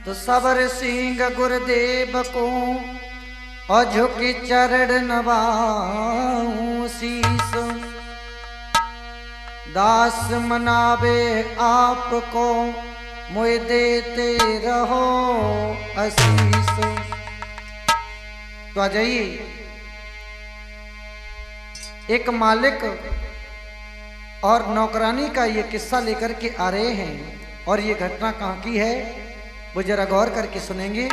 तो सबर सिंह गुरुदेव को और झुकी चरण नवाऊं शीस। दास मनावे आपको मुझे देते रहो आशीष। तो आ जाइए, एक मालिक और नौकरानी का ये किस्सा लेकर के आ रहे हैं। और ये घटना कहाँ की है वो जरा गौर करके सुनेंगे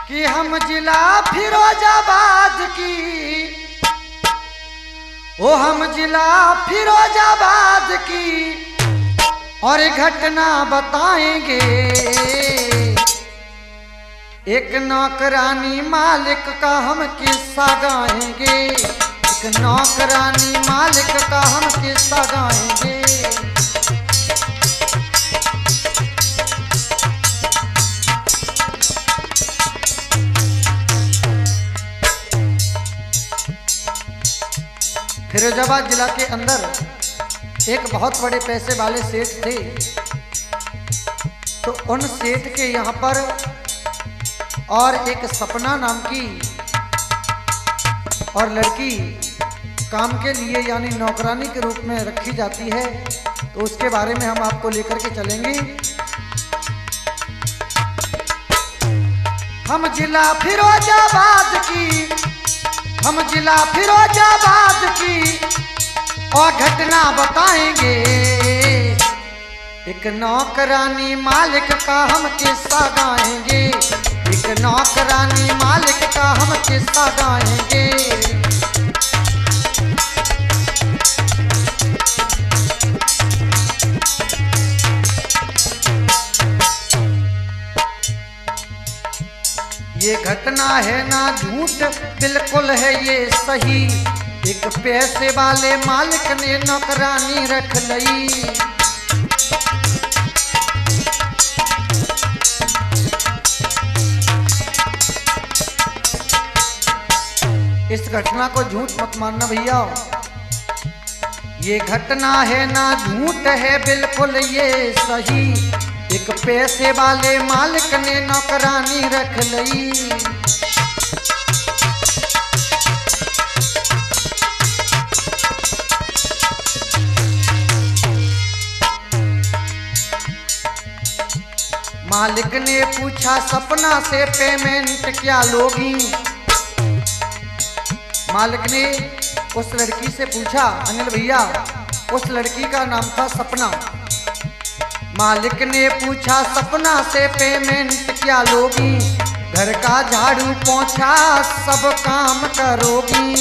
कि हम जिला फिरोजाबाद की, ओ हम जिला फिरोजाबाद की और घटना बताएंगे। एक नौकरानी मालिक का हम किस्सा गाएंगे, एक नौकरानी मालिक का हम किस्सा गाएंगे। फिरोजाबाद जिला के अंदर एक बहुत बड़े पैसे वाले सेठ थे। तो उन सेठ के यहाँ पर और एक सपना नाम की और लड़की काम के लिए यानी नौकरानी के रूप में रखी जाती है। तो उसके बारे में हम आपको लेकर के चलेंगे। हम जिला फिरोजाबाद की, हम जिला फिरोजाबाद की और घटना बताएंगे। एक नौकरानी मालिक का हम किस्सा गाएंगे, एक नौकरानी मालिक का हम किस्सा गाएंगे। ये घटना है ना झूठ, बिल्कुल है ये सही। एक पैसे वाले मालिक ने नौकरानी रख लई। इस घटना को झूठ मत मानना भैया। ये घटना है ना झूठ है, बिल्कुल ये सही। एक पैसे वाले मालिक ने नौकरानी रख लई। मालिक ने पूछा सपना से पेमेंट क्या लोगी। मालिक ने उस लड़की से पूछा, अनिल भैया उस लड़की का नाम था सपना। मालिक ने पूछा सपना से पेमेंट क्या लोगी। घर का झाड़ू पोंछा सब काम करोगी।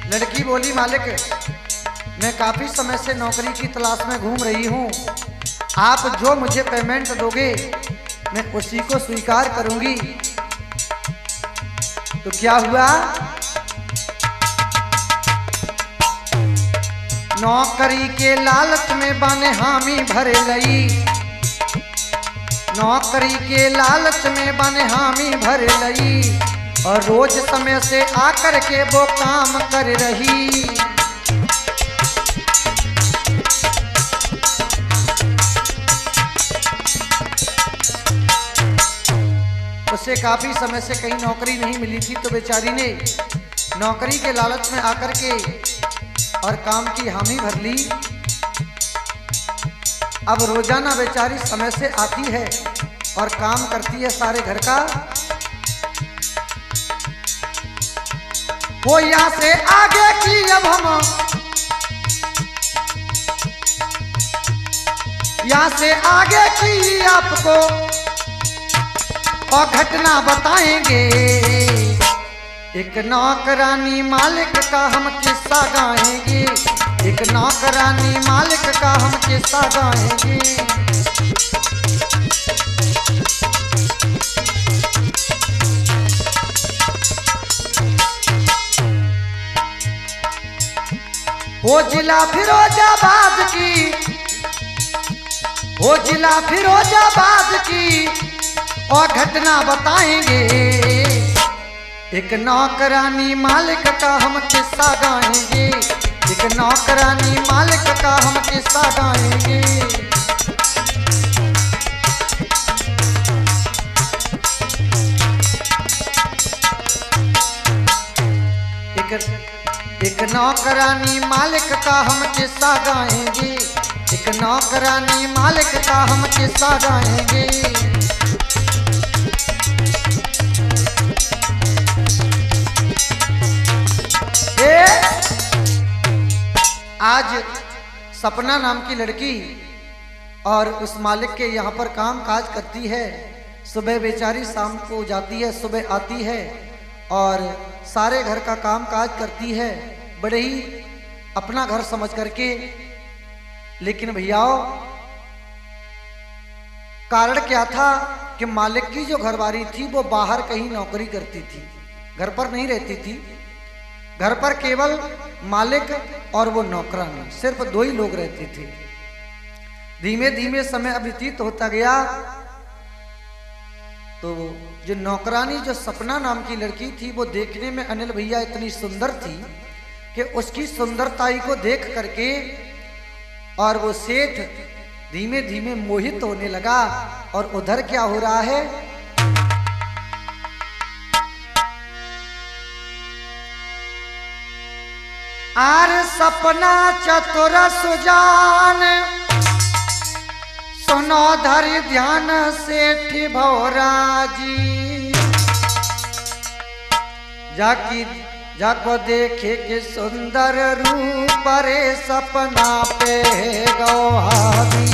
लड़की बोली, मालिक मैं काफी समय से नौकरी की तलाश में घूम रही हूँ। आप जो मुझे पेमेंट दोगे मैं उसी को स्वीकार करूंगी। तो क्या हुआ, नौकरी के लालच में बने हामी भरे लई। नौकरी के लालच में बने हामी भरे लई और रोज समय से आकर के वो काम कर रही। उसे काफी समय से कहीं नौकरी नहीं मिली थी। तो बेचारी ने नौकरी के लालच में आकर के और काम की हामी भर ली। अब रोजाना बेचारी समय से आती है और काम करती है सारे घर का। वो यहाँ से आगे की अब हम यहाँ से आगे की आपको और घटना बताएंगे। एक नौकरानी मालिक का हम किस्सा गाएंगे, एक नौकरानी मालिक का हम किस्सा गाएंगे। वो जिला फिरोजाबाद की, वो जिला फिरोजाबाद की और घटना बताएंगे। एक नौकरानी मालिक का हम किस्सा गाएंगे, एक नौकरानी मालिक का हम किस्सा गाएंगे। एक नौकरानी मालिक का हम किस्सा गाएंगे, एक नौकरानी मालिक का हम किस्सा गाएंगे। आज सपना नाम की लड़की और उस मालिक के यहाँ पर काम काज करती है। सुबह बेचारी शाम को जाती है, सुबह आती है और सारे घर का काम काज करती है, बड़े ही अपना घर समझ करके। लेकिन भैयाओ, कारण क्या था कि मालिक की जो घरवाली थी वो बाहर कहीं नौकरी करती थी, घर पर नहीं रहती थी। घर पर केवल मालिक और वो नौकरानी, सिर्फ दो ही लोग रहते थे। धीमे धीमे समय व्यतीत होता गया तो जो नौकरानी, जो सपना नाम की लड़की थी, वो देखने में अनिल भैया इतनी सुंदर थी कि उसकी सुंदरताई को देख करके और वो सेठ धीमे धीमे मोहित होने लगा। और उधर क्या हो रहा है, आर सपना चतुर सुजान सुनो धरि ध्यान सेठ भौराजी। जाको देखे के सुंदर रूप रे सपना पे गौहारी।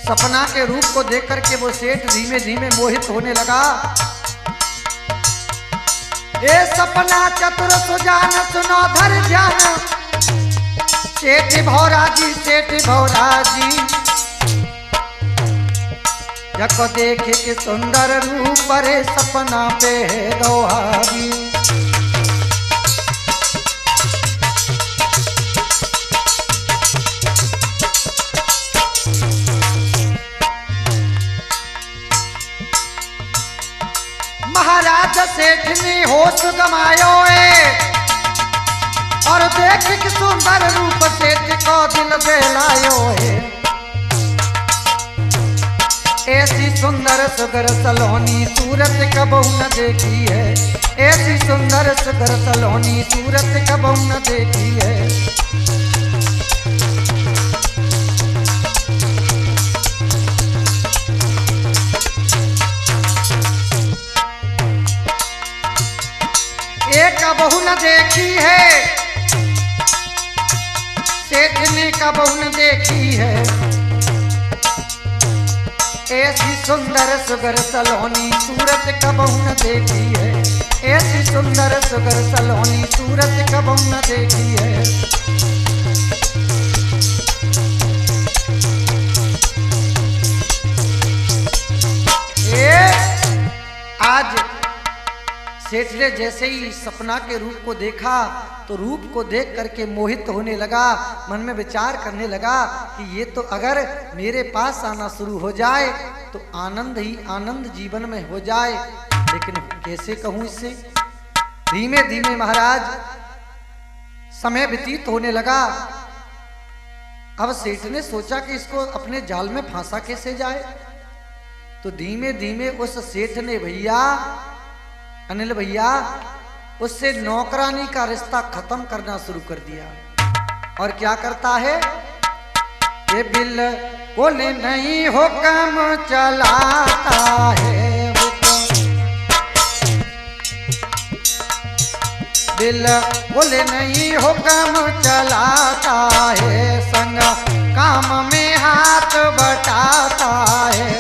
सपना के रूप को देख करके वो सेठ धीमे धीमे मोहित होने लगा। ए सपना चतुर सुजान सुनो धर ध्यान सेठ भौराजी, सेठ भौराजी। जको देखे के सुंदर रूप रे सपना पे गौहारी। महाराज सेठ ने होश गमायो है और देख के सुंदर रूप सेठ को दिल बहलायो है। ऐसी सुंदर सुगर सलोनी सूरत कबहू न देखी है, ऐसी सुंदर सुगर सलोनी सूरत कबहू न देखी है। एक कबहू न देखी है, सेठ ने कबहू न देखी है। ऐसी सुंदर सुगर सलोनी सूरत कबहू न देखी है, ऐसी सुंदर सुगर सलोनी सूरत कबहू न देखी है। आज सेठ ने जैसे ही सपना के रूप को देखा तो रूप को देख करके मोहित होने लगा। मन में विचार करने लगा कि ये तो अगर मेरे पास आना शुरू हो जाए तो आनंद ही आनंद जीवन में हो जाए, लेकिन कैसे कहूं इससे। धीमे धीमे महाराज समय व्यतीत होने लगा। अब सेठ ने सोचा कि इसको अपने जाल में फांसा कैसे जाए। तो धीमे धीमे उस सेठ ने भैया अनिल भैया उससे नौकरानी का रिश्ता खत्म करना शुरू कर दिया। और क्या करता है, ये बिल्कुल नहीं हुक्म चलाता है, बिल्कुल नहीं हुक्म चलाता है, संग काम में हाथ बटाता है।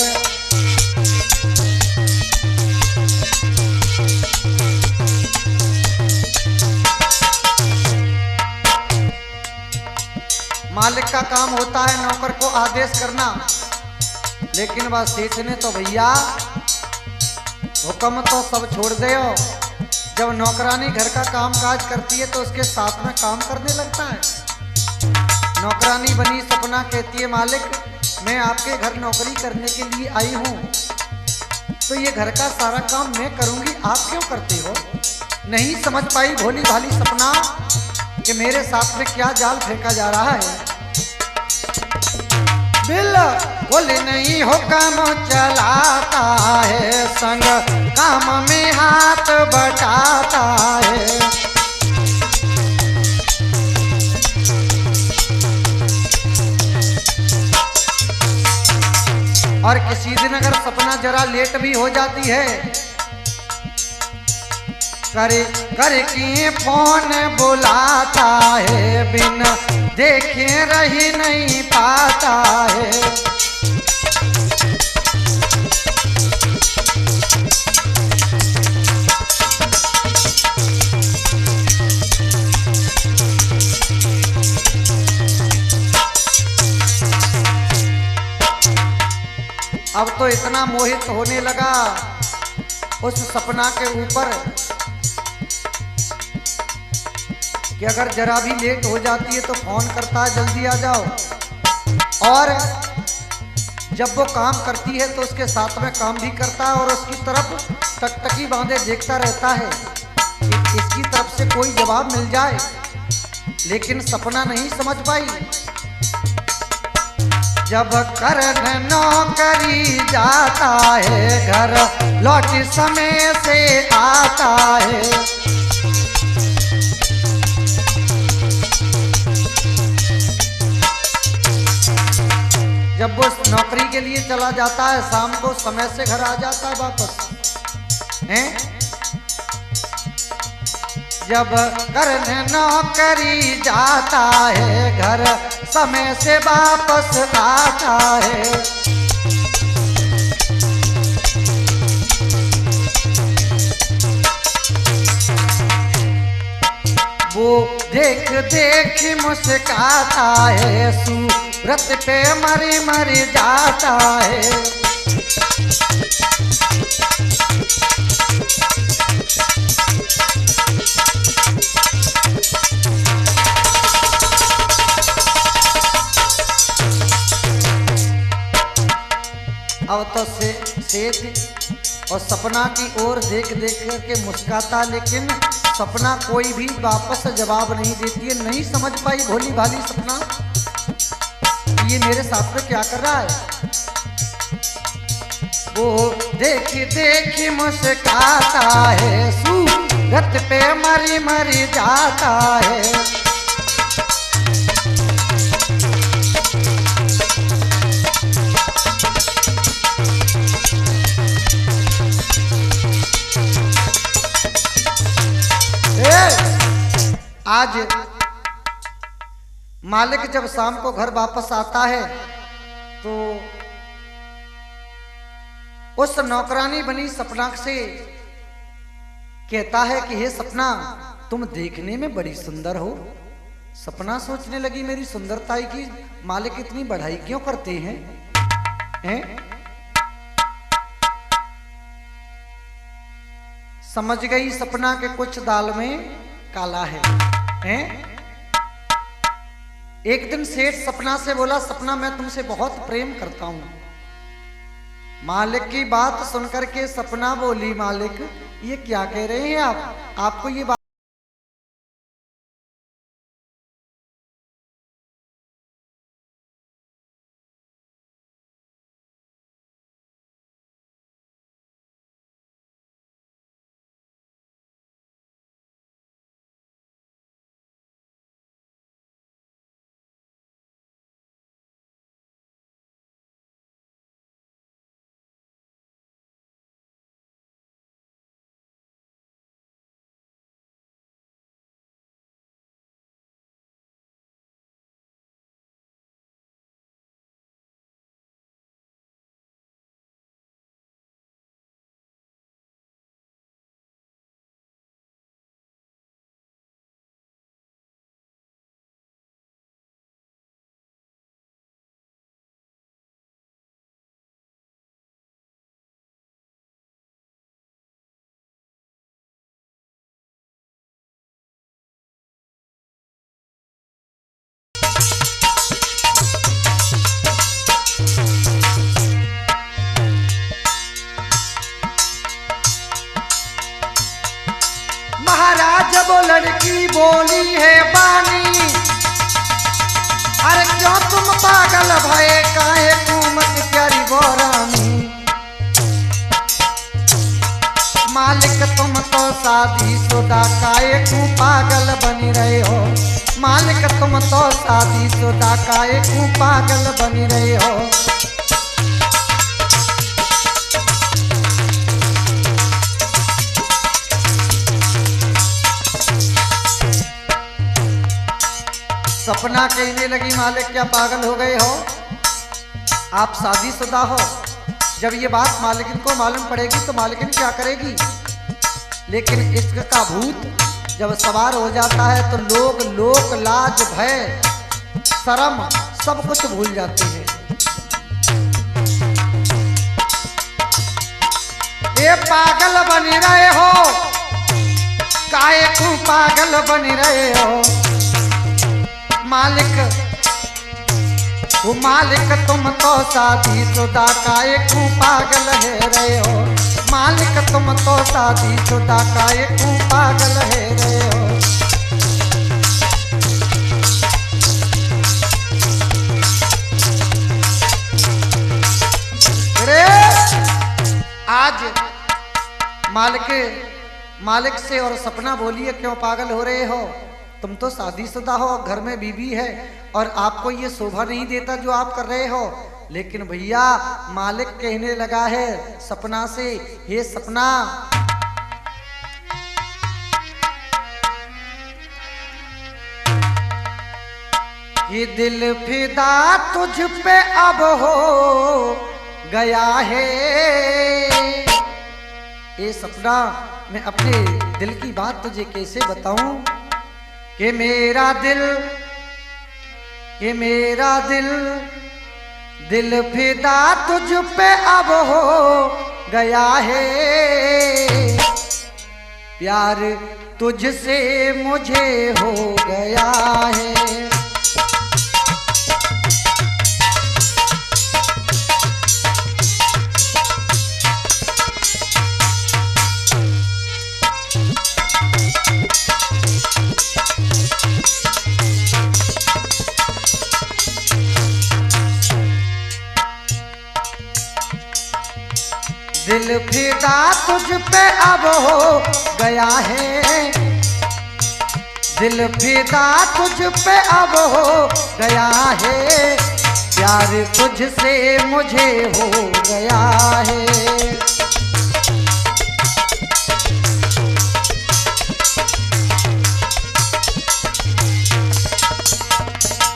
मालिक का काम होता है नौकर को आदेश करना, लेकिन वह सेठ ने तो भैया हुक्म तो सब छोड़ दो, जब नौकरानी घर का काम काज करती है तो उसके साथ में काम करने लगता है। नौकरानी बनी सपना कहती है, मालिक मैं आपके घर नौकरी करने के लिए आई हूँ, तो ये घर का सारा काम मैं करूँगी, आप क्यों करते हो? नहीं समझ पाई भोली भाली सपना कि मेरे साथ में क्या जाल फेंका जा रहा है। बिल्कुल नहीं हो काम चलाता है, संग काम में हाथ बटाता है। और किसी दिन अगर सपना जरा लेट भी हो जाती है, करे कि फोन बुलाता है, बिना देखे रही नहीं पाता है। अब तो इतना मोहित होने लगा उस सपना के ऊपर कि अगर जरा भी लेट हो जाती है तो फोन करता है, जल्दी आ जाओ। और जब वो काम करती है तो उसके साथ में काम भी करता है और उसकी तरफ टकटकी बांधे देखता रहता है कि इसकी तरफ से कोई जवाब मिल जाए। लेकिन सपना नहीं समझ पाई। जब करने नौकरी जाता है, घर लौट समय से आता है। जब वो नौकरी के लिए चला जाता है, शाम को समय से घर आ जाता है वापस हैं। जब करने नौकरी जाता है, घर समय से वापस आता है। वो देख देख मुस्काता है, सूरत पे मरी मरी जाता है। अब तो सेठ और सपना की ओर देख देख करके मुस्काता, लेकिन सपना कोई भी वापस जवाब नहीं देती है। नहीं समझ पाई भोली भाली सपना ये मेरे साथ में क्या कर रहा है। वो देख देख मुस्काता है, सूरत पे मरी मरी जाता है। आज मालिक जब शाम को घर वापस आता है तो उस नौकरानी बनी सपना से कहता है कि हे सपना, तुम देखने में बड़ी सुंदर हो। सपना सोचने लगी मेरी सुंदरता की मालिक इतनी बढ़ाई क्यों करते हैं, हैं? समझ गई सपना के कुछ दाल में काला है, हैं? एक दिन सेठ सपना से बोला, सपना मैं तुमसे बहुत प्रेम करता हूं। मालिक की बात सुनकर के सपना बोली, मालिक ये क्या कह रहे हैं आप? आपको ये बात महाराज वो लड़की बोली है बानी, अरे क्यों तुम पागल भये काहे कुमत प्यारी बोरानी। मालिक तुम तो शादी शुदा काहे कु पागल बनी रहे हो। मालिक तुम तो शादी शुदा काहे कु पागल बनी रहे हो। सपना कहने लगी मालिक क्या पागल हो गए हो, आप शादीशुदा हो। जब ये बात मालिकिन को मालूम पड़ेगी तो मालिकिन क्या करेगी। लेकिन इश्क का भूत जब सवार हो जाता है तो लोग लोक लाज भय शर्म सब कुछ भूल जाते हैं। ये पागल बनी रहे हो, काहे को पागल बनी रहे हो। मालिक वो मालिक तुम तो शादीशुदा काहे को पागल है रहे हो। मालिक तुम तो शादीशुदा काहे को पागल है रहे हो। अरे आज मालिक से और सपना बोली है क्यों पागल हो रहे हो। तुम तो शादीशुदा हो, घर में बीवी है और आपको ये शोभा नहीं देता जो आप कर रहे हो। लेकिन भैया मालिक कहने लगा है सपना से, हे सपना ये दिल फिदा तुझ पे अब हो गया है। ये सपना मैं अपने दिल की बात तुझे कैसे बताऊं कि मेरा दिल दिल फिदा तुझ पे अब हो गया है। प्यार तुझसे मुझे हो गया है। दिल फिदा तुझ पे अब हो गया है। दिल फिदा तुझ पे अब हो गया है। प्यार तुझसे मुझे हो गया है।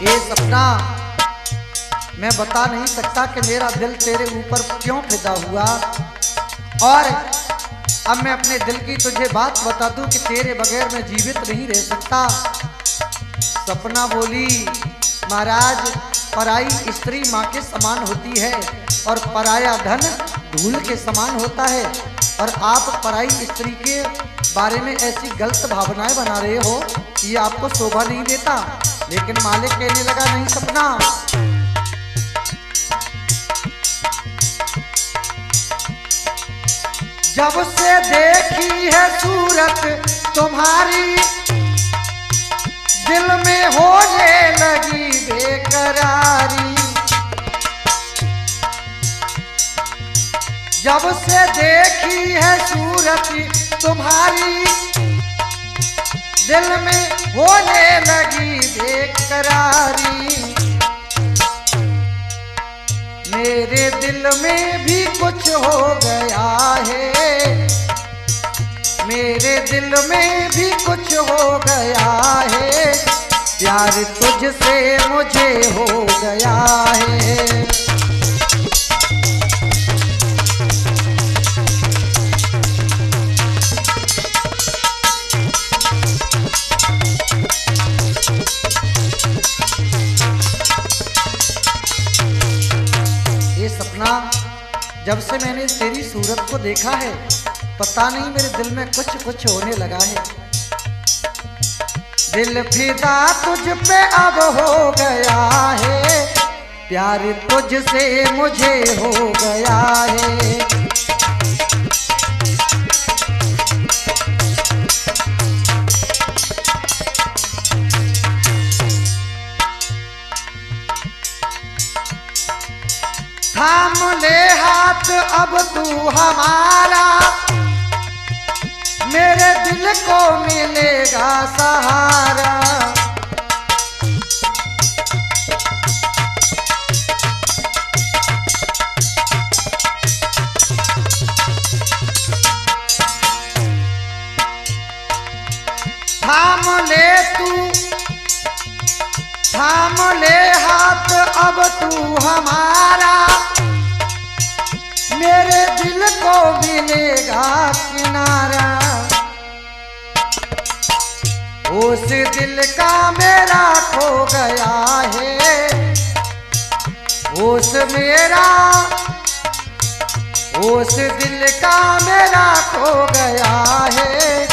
ये सपना मैं बता नहीं सकता कि मेरा दिल तेरे ऊपर क्यों फिदा हुआ। और अब मैं अपने दिल की तुझे बात बता दूं कि तेरे बगैर मैं जीवित नहीं रह सकता। सपना बोली महाराज पराई स्त्री माँ के समान होती है और पराया धन धूल के समान होता है। और आप पराई स्त्री के बारे में ऐसी गलत भावनाएं बना रहे हो, ये आपको शोभा नहीं देता। लेकिन मालिक कहने लगा नहीं सपना, जब से देखी है सूरत तुम्हारी दिल में होने लगी बेकरारी। जब से देखी है सूरत तुम्हारी दिल में होने लगी बेकरारी। मेरे दिल में भी कुछ हो गया है। मेरे दिल में भी कुछ हो गया है। प्यार तुझसे मुझे हो गया है। सपना जब से मैंने तेरी सूरत को देखा है पता नहीं मेरे दिल में कुछ होने लगा है। दिल फिदा तुझ पे अब हो गया है। प्यार तुझसे मुझे हो गया है। थाम ले हाथ अब तू हमारा, मेरे दिल को मिलेगा सहारा। थाम ले हाथ अब तू हमारा, मेरे दिल को मिलेगा किनारा। उस दिल का मेरा खो गया है, उस दिल का मेरा खो गया है,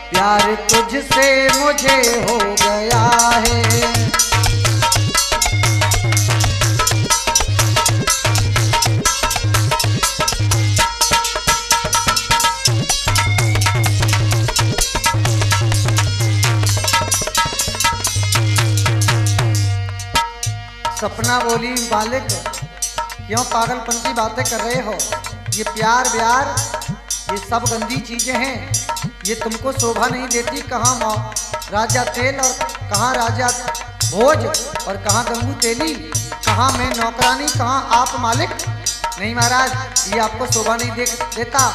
प्यार तुझसे मुझे हो गया है। सपना बोली, मालिक क्यों पागलपंती बातें कर रहे हो? ये प्यार व्यार ये सब गंदी चीजें हैं, ये तुमको शोभा नहीं देती। कहाँ राजा तेल और कहाँ राजा भोज और कहाँ गंगू तेली, कहाँ मैं नौकरानी, कहाँ आप मालिक। नहीं महाराज, ये आपको शोभा नहीं देता।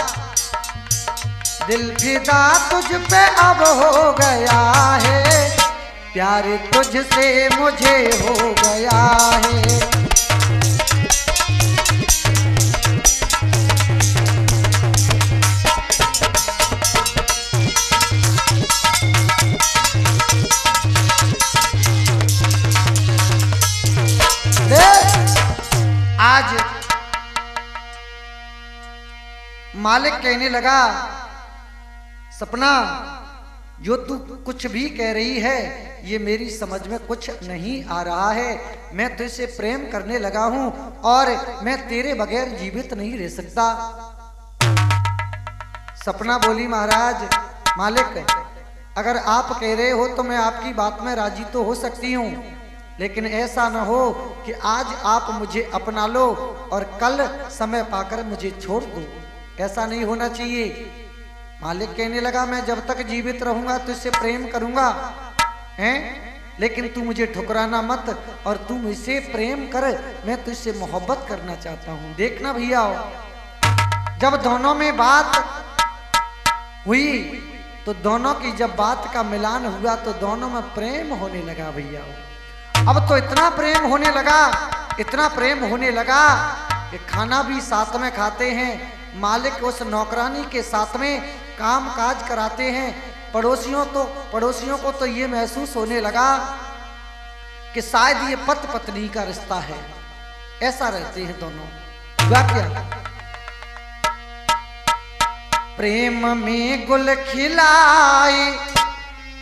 दिल फिदा तुझ पे अब हो गया है, प्यार तुझसे मुझे हो गया है। आज मालिक कहने लगा, सपना जो तू कुछ भी कह रही है ये मेरी समझ में कुछ नहीं आ रहा है। मैं तुझसे प्रेम करने लगा हूं और मैं तेरे बगैर जीवित नहीं रह सकता। सपना बोली, महाराज मालिक अगर आप कह रहे हो तो मैं आपकी बात में राजी तो हो सकती हूँ, लेकिन ऐसा न हो कि आज आप मुझे अपना लो और कल समय पाकर मुझे छोड़ दो। ऐसा नहीं होना चाहिए। मालिक कहने लगा, मैं जब तक जीवित रहूंगा तुझसे प्रेम करूंगा, हैं? लेकिन तू मुझे ठुकराना मत और तू मुझसे प्रेम कर, मैं तुझसे मोहब्बत करना चाहता हूं। देखना भैया, जब दोनों में बात हुई तो दोनों की जब बात का मिलान हुआ तो दोनों में प्रेम होने लगा भैया। अब तो इतना प्रेम होने लगा, इतना प्रेम होने लगा कि खाना भी साथ में खाते हैं, मालिक उस नौकरानी के साथ में काम काज कराते हैं। पड़ोसियों को तो ये महसूस होने लगा कि शायद ये पति पत्नी का रिश्ता है। ऐसा रहते हैं दोनों। हुआ क्या? प्रेम में गुल खिलाई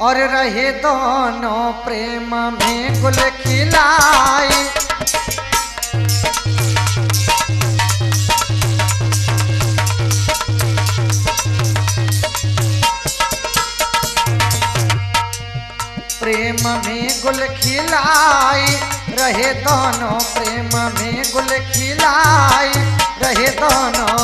और रहे दोनों, प्रेम में गुल खिलाई। प्रेम में गुल खिलाई रहे दोनों, प्रेम में गुल खिलाई रहे दोनों।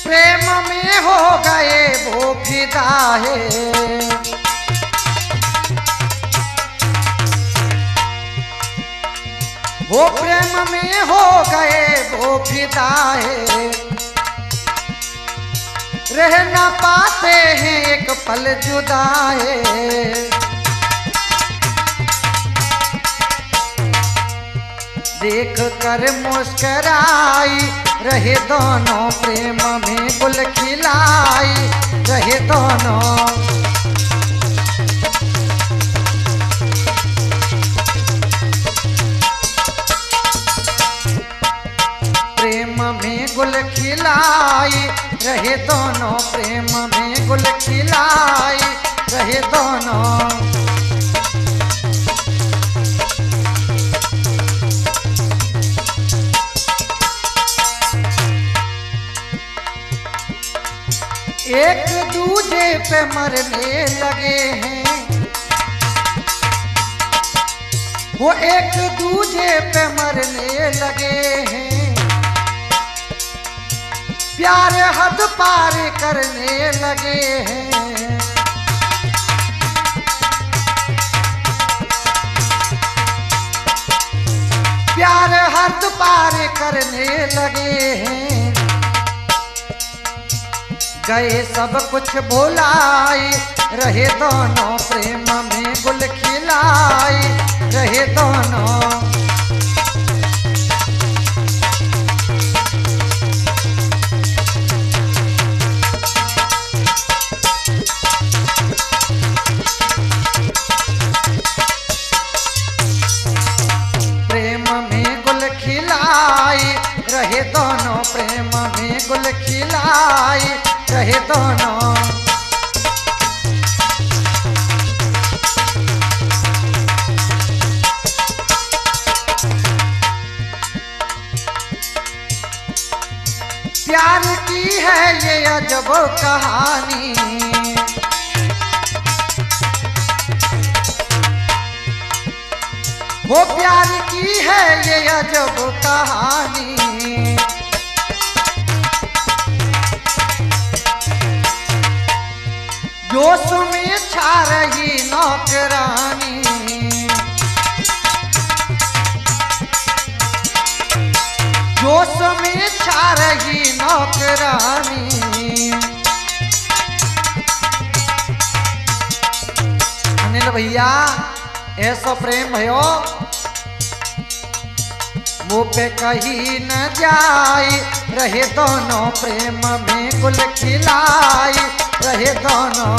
प्रेम में हो गए वो फिदा है, वो प्रेम में हो गए वो फिदा है। रह ना पाते हैं एक पल जुदा है। देख कर मुस्कराई रहे दोनों, प्रेम में गुल खिलाई रहे दोनों। प्रेम में गुल खिलाई रहे दोनों, प्रेम में गुल खिलाई रहे दोनों। दूजे पे मरने लगे हैं, वो एक दूजे पे मरने लगे हैं, प्यार हद पार करने लगे हैं। प्यार हद पार करने लगे हैं, गए सब कुछ भुलाए, रहे दोनों प्रेम में गुल खिलाए, रहे दोनों। प्रेम में गुल खिलाए, रहे दोनों, प्रेम में गुल खिलाए, रहे दोनों। प्यार की है ये अजब कहानी, वो प्यार की है ये अजब कहानी। जोश में छा रही नौकरानी, जोश में छा रही नौकरानी। अनिल भैया ऐसा प्रेम भयो मुँह पे कहीं न जाए, रहे दोनों प्रेम में गुल खिलाए, रहे दोनों।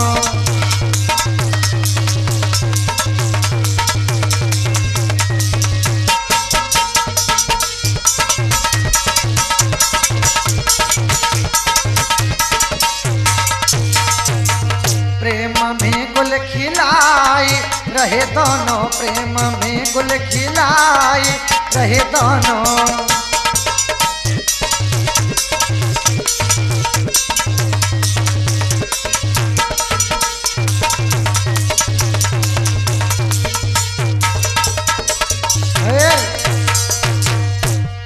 प्रेम में गुल खिलाए, रहे दोनों, प्रेम में गुल खिलाए, रहे दोनों।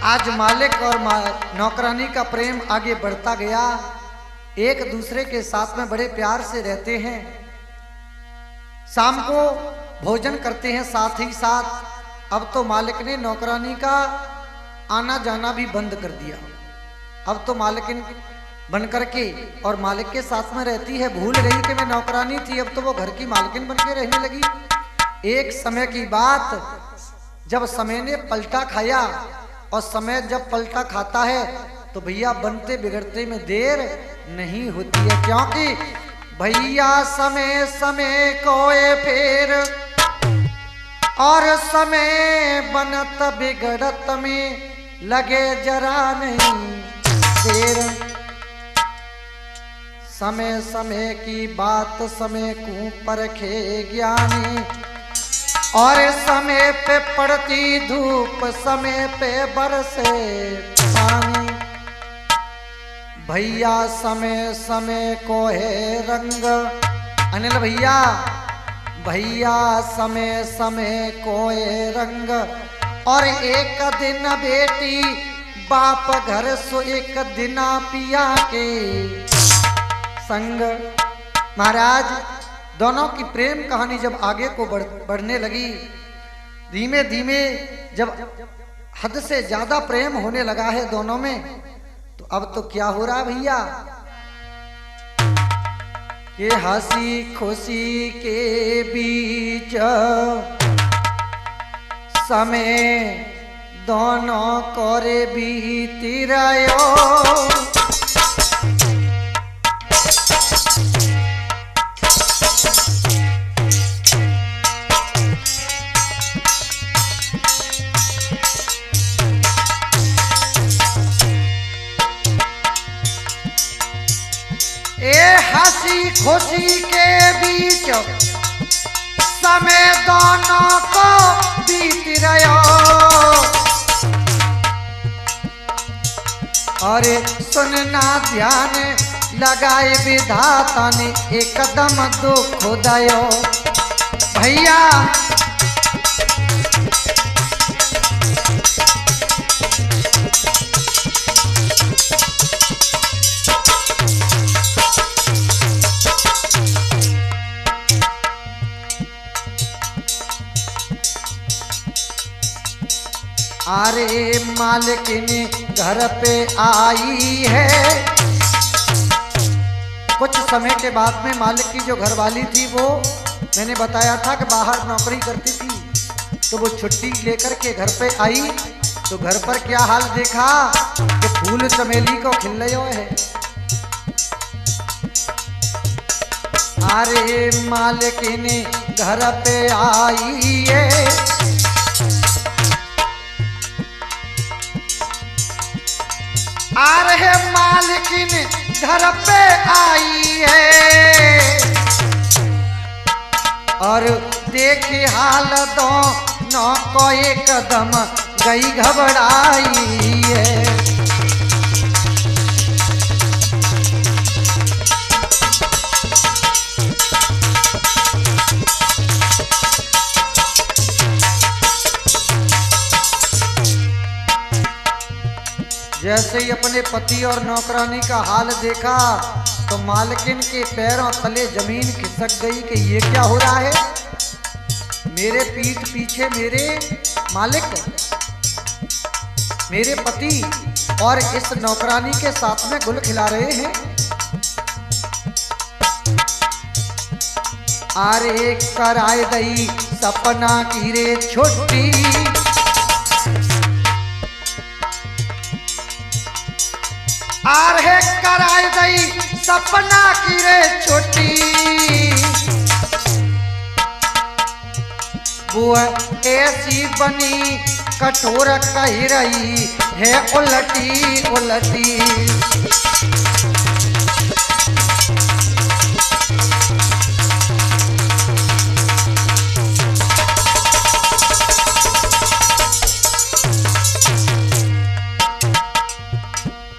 आज मालिक और नौकरानी का प्रेम आगे बढ़ता गया, एक दूसरे के साथ में बड़े प्यार से रहते हैं, शाम को भोजन करते हैं साथ ही साथ। अब तो मालिक ने नौकरानी का आना जाना भी बंद कर दिया। अब तो मालिकिन बन करके और मालिक के साथ में रहती है, भूल गई कि मैं नौकरानी थी, अब तो वो घर की मालकिन बन के रहने लगी। एक समय की बात, जब समय ने पलटा खाया, और समय जब पलटा खाता है तो भैया बनते बिगड़ते में देर नहीं होती है, क्योंकि भैया समय समय कोए फेर, और समय बनत बिगड़त में लगे जरा नहीं देर। समय समय की बात समय को परखे ज्ञानी, और समय पे पड़ती धूप समय पे बरसे पानी। भैया समय समय को है रंग, अनिल भैया, भैया समय समय को है रंग, और एक दिन बेटी बाप घर सो एक दिना पिया के संग। महाराज दोनों की प्रेम कहानी जब आगे को बढ़ने लगी, धीमे धीमे जब हद से ज्यादा प्रेम होने लगा है दोनों में, तो अब तो क्या हो रहा है भैया, ये हंसी खुशी के बीच समय दोनों कोरे बीती रहो। हंसी खुशी के बीच समय दोनों को बीत रहो। अरे सुनना ध्यान लगाए विधाता ने एकदम दुख दयो भैया। अरे मालिकिन घर पे आई है। कुछ समय के बाद में मालिक की जो घरवाली थी वो मैंने बताया था कि बाहर नौकरी करती थी, तो वो छुट्टी लेकर के घर पे आई तो घर पर क्या हाल देखा कि फूल चमेली को खिल रहे है। अरे मालिकिन घर पे आई है। अरे मालिकिन घर पे आई है और देखी हाल दोनों को एकदम गई घबराई है। जैसे ही अपने पति और नौकरानी का हाल देखा तो मालकिन के पैरों तले जमीन खिसक गई कि ये क्या हो रहा है। मेरे पीठ पीछे मेरे मालिक, मेरे पति और इस नौकरानी के साथ में गुल खिला रहे हैं। अरे कराए दई सपना की रे छुट्टी। अरे कराए दई सपना की रे छुट्टी। वो ऐसी बनी कठोर कह रही है उलटी उलटी।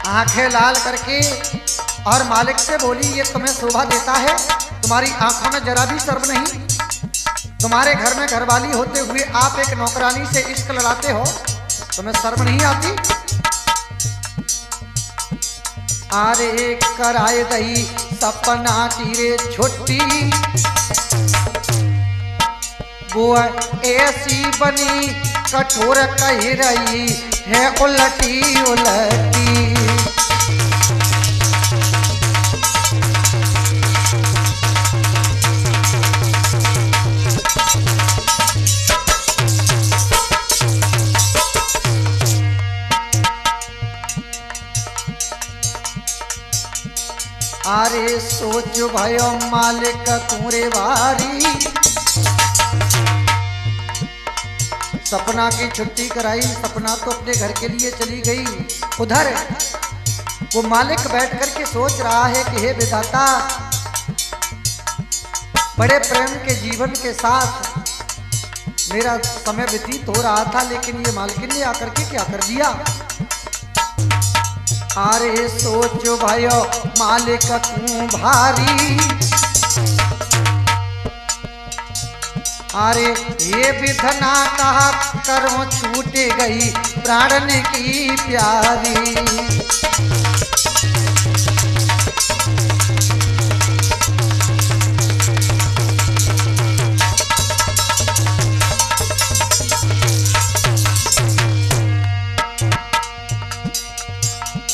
आंखें लाल करके और मालिक से बोली, ये तुम्हें शोभा देता है? तुम्हारी आंखों में जरा भी शर्म नहीं? तुम्हारे घर में घरवाली होते हुए आप एक नौकरानी से इश्क लड़ाते हो, तुम्हें शर्म नहीं आती? अरे कराए दई सपना की रे छुट्टी। वो ऐसी बनी कठोर कह रही है उलटी उलटी। अरे सोच भयो मालिक तुरे वारी। सपना की छुट्टी कराई, सपना तो अपने घर के लिए चली गई। उधर वो मालिक बैठ कर के सोच रहा है कि हे विधाता, बड़े प्रेम के जीवन के साथ मेरा समय व्यतीत हो रहा था, लेकिन ये मालकिन ने आकर के क्या कर दिया। अरे सोच भयो मालिक तू भारी। अरे ये विधना कहा करो छूट गई प्राण की प्यारी।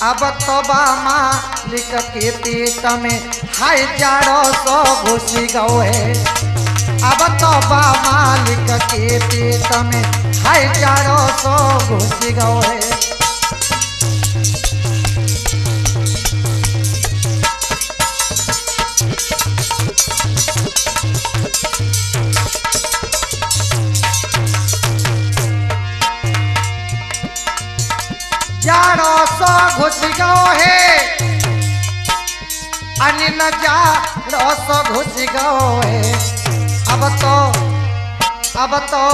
अब तो मालिक के पेट में हाय जाड़ो सो घुस गओ है। अब तो मालिक के पेट में हाय जाड़ो सो घुस गओ है। जाड़ो सो घुस गओ है, अनिल जाड़ो सो घुस गओ है। अब तो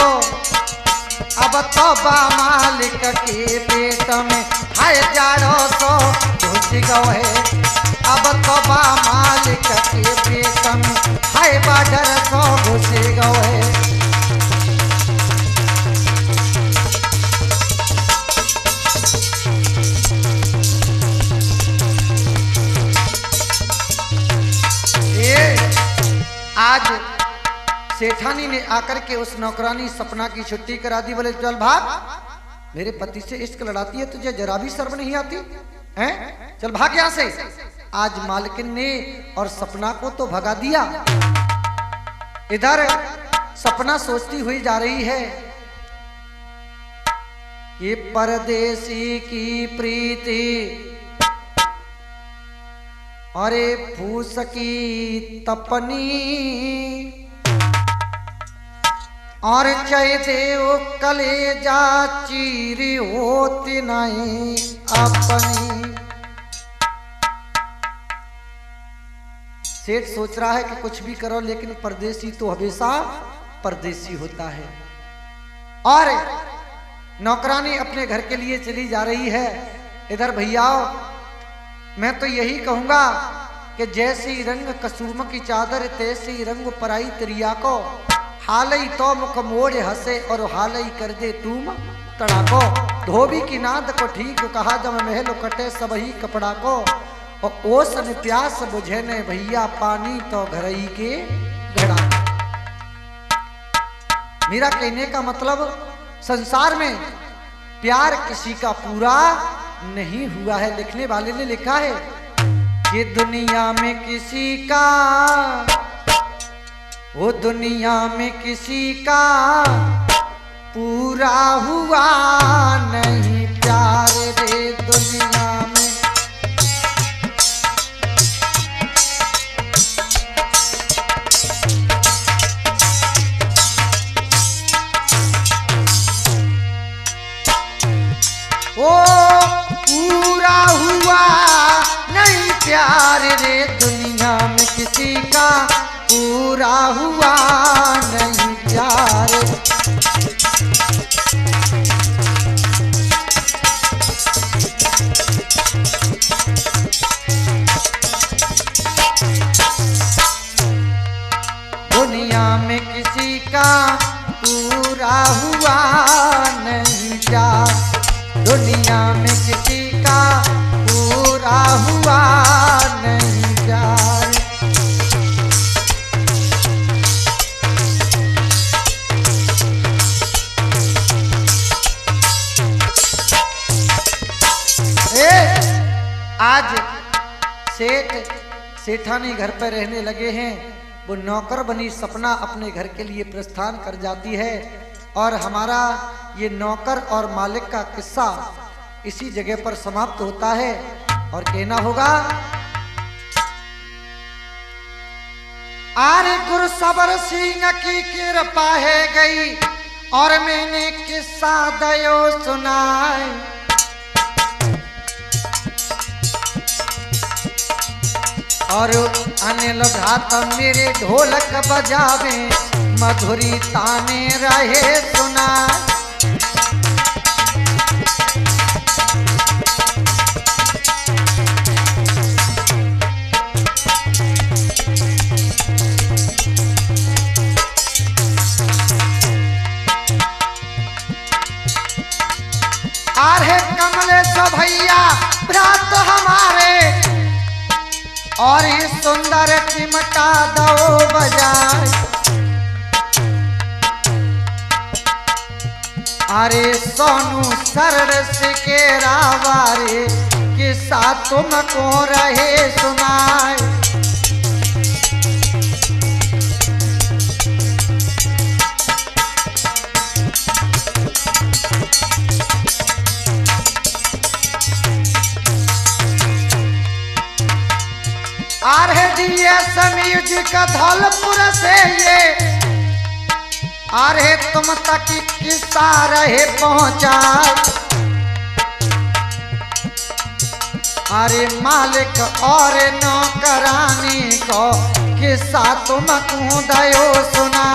अब तो बा मालिक के पेट में हाय जाड़ो सो घुस गए। अब तो बा मालिक के पेट में हाय बाडर सो घुस गए। आज सेठानी ने आकर के उस नौकरानी सपना की छुट्टी करा दी। बोले चल भाग, मेरे पति से इश्क लड़ाती है, तुझे जरा भी शर्म नहीं आती है? चल भाग यहां से। आज मालकिन ने और सपना को तो भगा दिया। इधर सपना सोचती हुई जा रही है कि परदेसी की प्रीति अरे फूस की तपनी और चय देव कलेजा चीरी होती नहीं अपनी। सेठ सोच रहा है कि कुछ भी करो लेकिन परदेसी तो हमेशा परदेसी होता है। और नौकरानी अपने घर के लिए चली जा रही है। इधर भैया मैं तो यही कहूंगा कि जैसी रंग कसूम की चादर तैसी रंग पराई त्रिया को, हालई तो मुख मोड़े हंसे और हालई कर दे तुम तड़ाको। धोबी की नाद को ठीक कहा जब महल कटे सबही कपड़ा को, और ओसन प्यास बुझे ने भैया पानी तो घरई के घड़ा। मेरा कहने का मतलब संसार में प्यार किसी का पूरा नहीं हुआ है। लिखने वाले ने लिखा है कि दुनिया में किसी का, वो दुनिया में किसी का पूरा हुआ नहीं प्यार रे दुनिया में। ओ पूरा हुआ नहीं प्यार रे दुनिया में किसी का पूरा हुआ नहीं प्यार। दुनिया में किसी का पूरा हुआ नहीं प्यार। दुनिया में किसी का पूरा हुआ नहीं प्यार। आज सेठानी घर पर रहने लगे हैं। वो नौकर बनी सपना अपने घर के लिए प्रस्थान कर जाती है। और हमारा ये नौकर और मालिक का किस्सा इसी जगह पर समाप्त होता है। और कहना होगा आरे गुरु सबर सिंह की कृपा है गई और मैंने किस्सा दयो सुनाए। और अनिल भ्रात मेरे ढोलक बजावे मधुरी ताने रहे सुना। आहे कमलेश भैया भ्रात हमारे और इस सुंदर चिमटा दो बजाए। अरे सोनू सरर के रावारे किस्सा तुमको रहे सुनाए। RDS म्यूजिक धौलपुर से ये अरे तुम तक किस्सा रहे पहुंचा। अरे मालिक और नौकरानी को किस्सा तुमको दयो सुना।